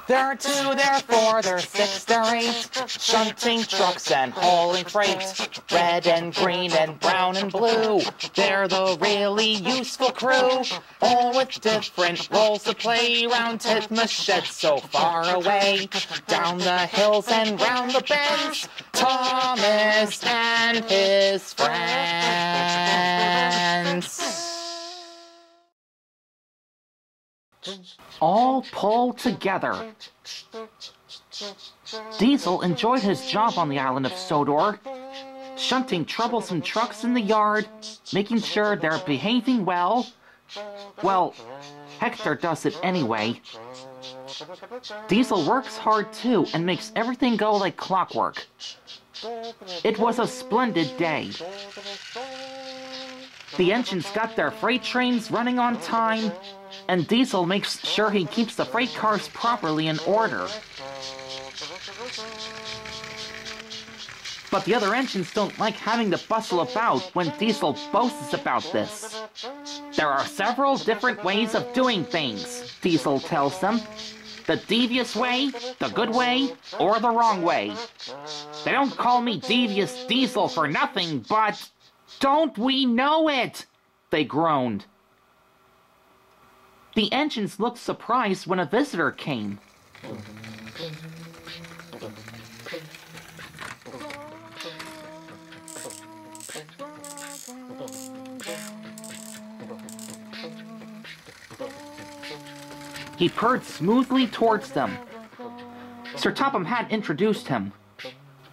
There are 2, there are 4, there are 6, there are 8, shunting trucks and hauling freight. Red and green and brown and blue, they're the really useful crew, all with different roles to play round Tidmouth Sheds so far away. Down the hills and round the bends, Thomas and his friends. All pulled together. Diesel enjoyed his job on the island of Sodor, shunting troublesome trucks in the yard, making sure they're behaving well. Well, Hector does it anyway. Diesel works hard too and makes everything go like clockwork. It was a splendid day. The engines got their freight trains running on time, and Diesel makes sure he keeps the freight cars properly in order. But the other engines don't like having to bustle about when Diesel boasts about this. There are several different ways of doing things, Diesel tells them. The devious way, the good way, or the wrong way. They don't call me Devious Diesel for nothing, but... Don't we know it? They groaned. The engines looked surprised when a visitor came. He purred smoothly towards them. Sir Topham had introduced him.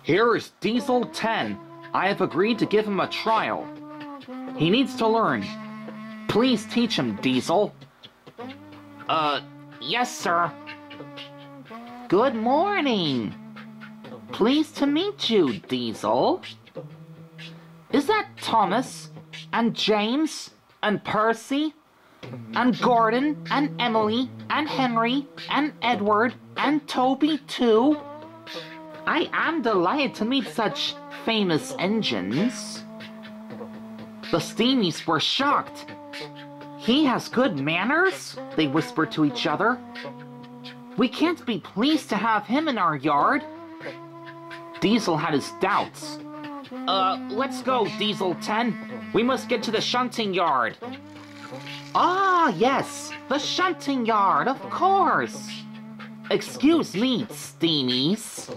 Here is Diesel 10. I have agreed to give him a trial. He needs to learn. Please teach him, Diesel. Yes, sir. Good morning. Pleased to meet you, Diesel. Is that Thomas, and James, and Percy, and Gordon, and Emily, and Henry, and Edward, and Toby, too? I am delighted to meet such famous engines. The Steamies were shocked. He has good manners, they whispered to each other. We can't be pleased to have him in our yard. Diesel had his doubts. Let's go, Diesel 10. We must get to the shunting yard. Ah, yes, the shunting yard, of course. Excuse me, Steamies.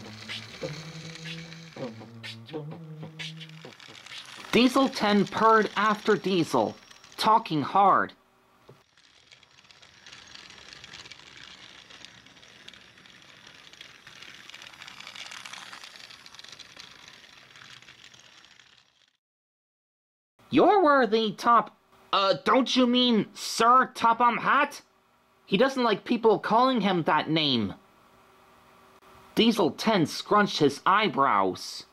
Diesel 10 purred after Diesel, talking hard. You're worthy, don't you mean Sir Topham Hatt? He doesn't like people calling him that name. Diesel 10 scrunched his eyebrows.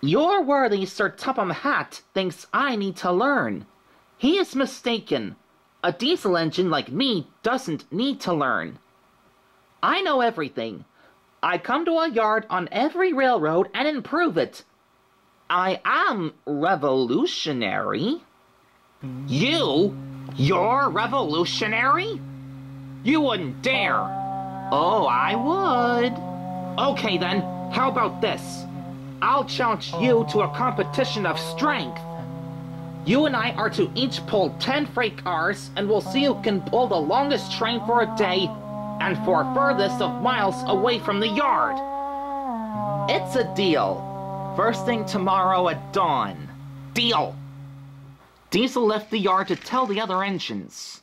Your worthy Sir Topham Hatt thinks I need to learn. He is mistaken. A diesel engine like me doesn't need to learn. I know everything. I come to a yard on every railroad and improve it. I am revolutionary. You're revolutionary? You wouldn't dare. Oh, I would. Okay then, how about this? I'll challenge you to a competition of strength. You and I are to each pull 10 freight cars, and we'll see who can pull the longest train for a day and for furthest of miles away from the yard. It's a deal. First thing tomorrow at dawn. Deal. Diesel left the yard to tell the other engines.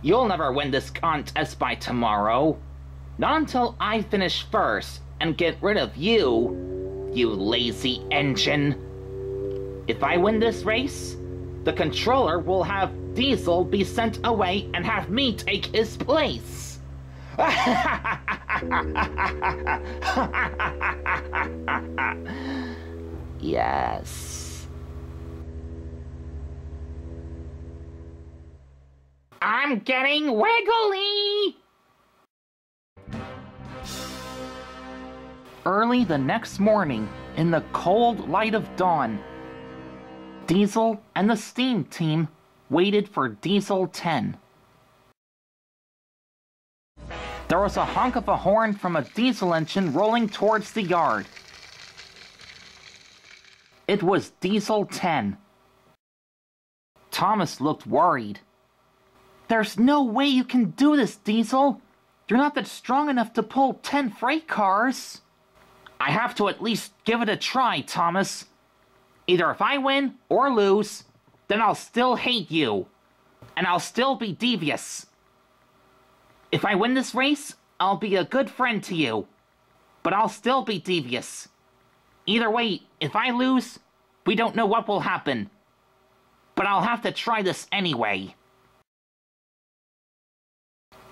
You'll never win this contest by tomorrow. Not until I finish first and get rid of you, you lazy engine. If I win this race, the controller will have Diesel be sent away and have me take his place. Yes. I'm getting wiggly! Early the next morning, in the cold light of dawn, Diesel and the steam team waited for Diesel 10. There was a honk of a horn from a diesel engine rolling towards the yard. It was Diesel 10. Thomas looked worried. There's no way you can do this, Diesel. You're not that strong enough to pull 10 freight cars. I have to at least give it a try, Thomas. Either if I win or lose, then I'll still hate you. And I'll still be devious. If I win this race, I'll be a good friend to you. But I'll still be devious. Either way, if I lose, we don't know what will happen. But I'll have to try this anyway.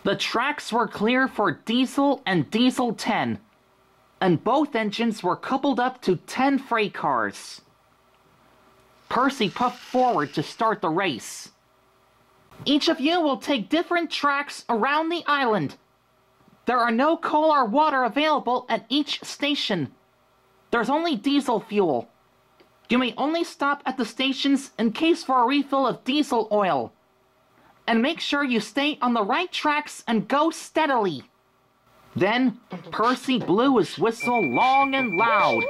The tracks were clear for Diesel and Diesel 10, and both engines were coupled up to 10 freight cars. Percy puffed forward to start the race. Each of you will take different tracks around the island. There are no coal or water available at each station. There's only diesel fuel. You may only stop at the stations in case for a refill of diesel oil. And make sure you stay on the right tracks and go steadily. Then, Percy blew his whistle long and loud.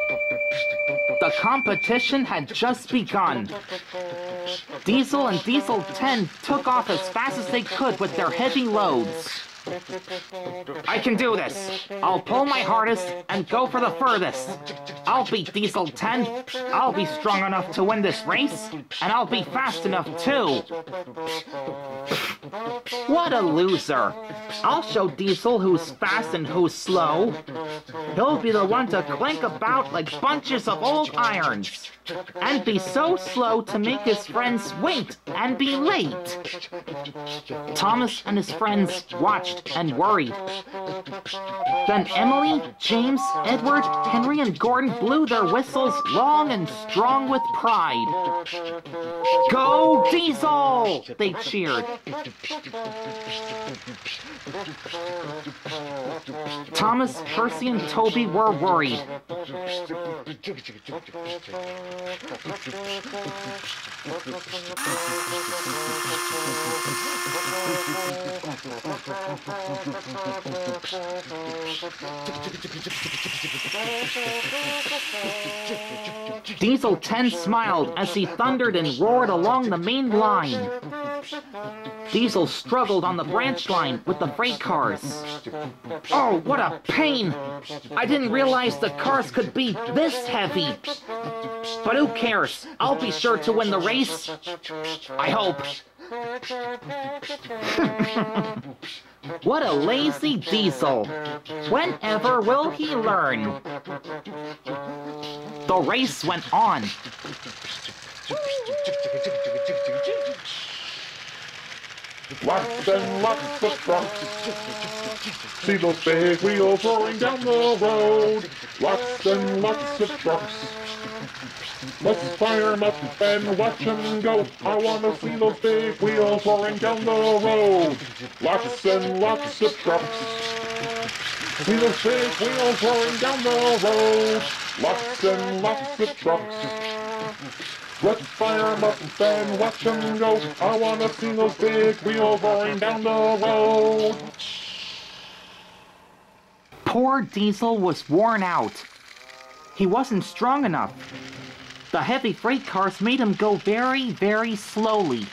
The competition had just begun. Diesel and Diesel 10 took off as fast as they could with their heavy loads. I can do this. I'll pull my hardest and go for the furthest. I'll beat Diesel 10. I'll be strong enough to win this race, and I'll be fast enough too. What a loser. I'll show Diesel who's fast and who's slow. He'll be the one to clink about like bunches of old irons, and be so slow to make his friends wait and be late. Thomas and his friends watched and worried. Then Emily, James, Edward, Henry, and Gordon blew their whistles long and strong with pride. Go Diesel! They cheered. Thomas, Percy, and Toby were worried. Diesel 10 smiled as he thundered and roared along the main line. Diesel struggled on the branch line with the freight cars. Oh, what a pain! I didn't realize the cars could be this heavy. But who cares? I'll be sure to win the race. I hope. What a lazy Diesel. Whenever will he learn? The race went on. Lots and lots of trucks. See those big wheels roaring down the road. Lots and lots of trucks. Let's fire 'em up and watch 'em go. I want to see those big wheels roaring down the road. Lots and lots of trucks. See those big wheels roaring down the road. Lots and lots of trucks. Let's fire 'em up and watch 'em go. I want to see those big wheels roaring down the road. Poor Diesel was worn out. He wasn't strong enough. The heavy freight cars made him go very, very slowly.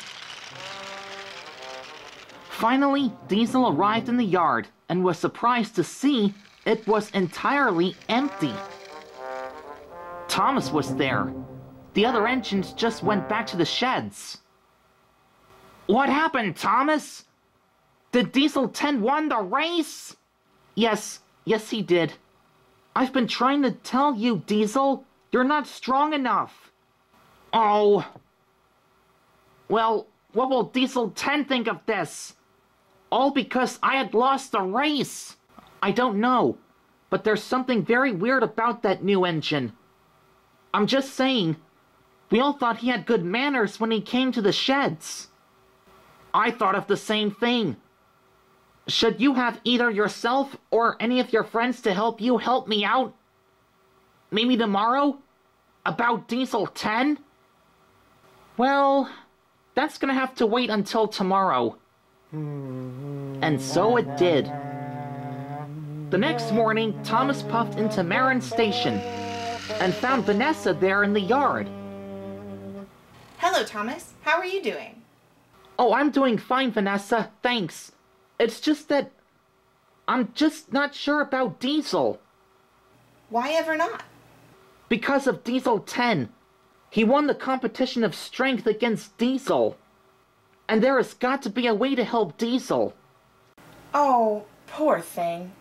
Finally, Diesel arrived in the yard and was surprised to see it was entirely empty. Thomas was there. The other engines just went back to the sheds. What happened, Thomas? Did Diesel 10 win the race? Yes, he did. I've been trying to tell you, Diesel. You're not strong enough. Oh. Well, what will Diesel 10 think of this? All because I had lost the race. I don't know, but there's something very weird about that new engine. I'm just saying, we all thought he had good manners when he came to the sheds. I thought of the same thing. Should you have either yourself or any of your friends to help you help me out? Maybe tomorrow? About Diesel 10? Well, that's gonna have to wait until tomorrow. And so it did. The next morning, Thomas puffed into Marin Station and found Vanessa there in the yard. Hello, Thomas. How are you doing? Oh, I'm doing fine, Vanessa, thanks. It's just that I'm just not sure about Diesel. Why ever not? Because of Diesel 10. He won the competition of strength against Diesel. And there has got to be a way to help Diesel. Oh, poor thing.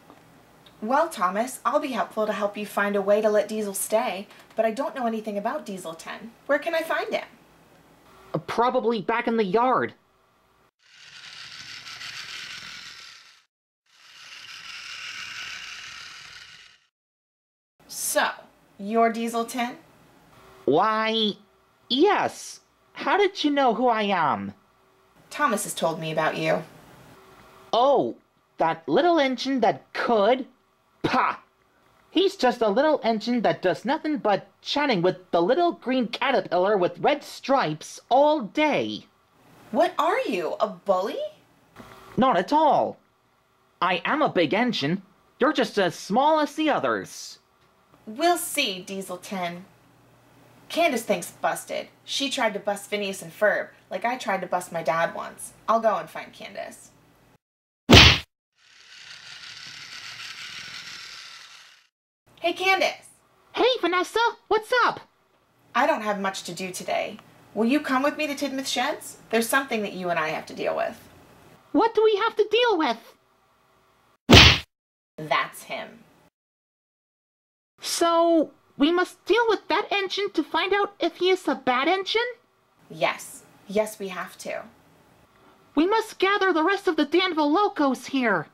Well, Thomas, I'll be helpful to help you find a way to let Diesel stay, but I don't know anything about Diesel 10. Where can I find him? Probably back in the yard. So, you're Diesel 10? Why, yes. How did you know who I am? Thomas has told me about you. Oh, that little engine that could? Pah! He's just a little engine that does nothing but chatting with the little green caterpillar with red stripes all day. What are you, a bully? Not at all. I am a big engine. You're just as small as the others. We'll see, Diesel 10. Candace thinks busted. She tried to bust Phineas and Ferb, like I tried to bust my dad once. I'll go and find Candace. Hey, Candace! Hey, Vanessa, what's up? I don't have much to do today. Will you come with me to Tidmouth Sheds? There's something that you and I have to deal with. What do we have to deal with? That's him. So, we must deal with that engine to find out if he is a bad engine? Yes. Yes, we have to. We must gather the rest of the Danville locos here.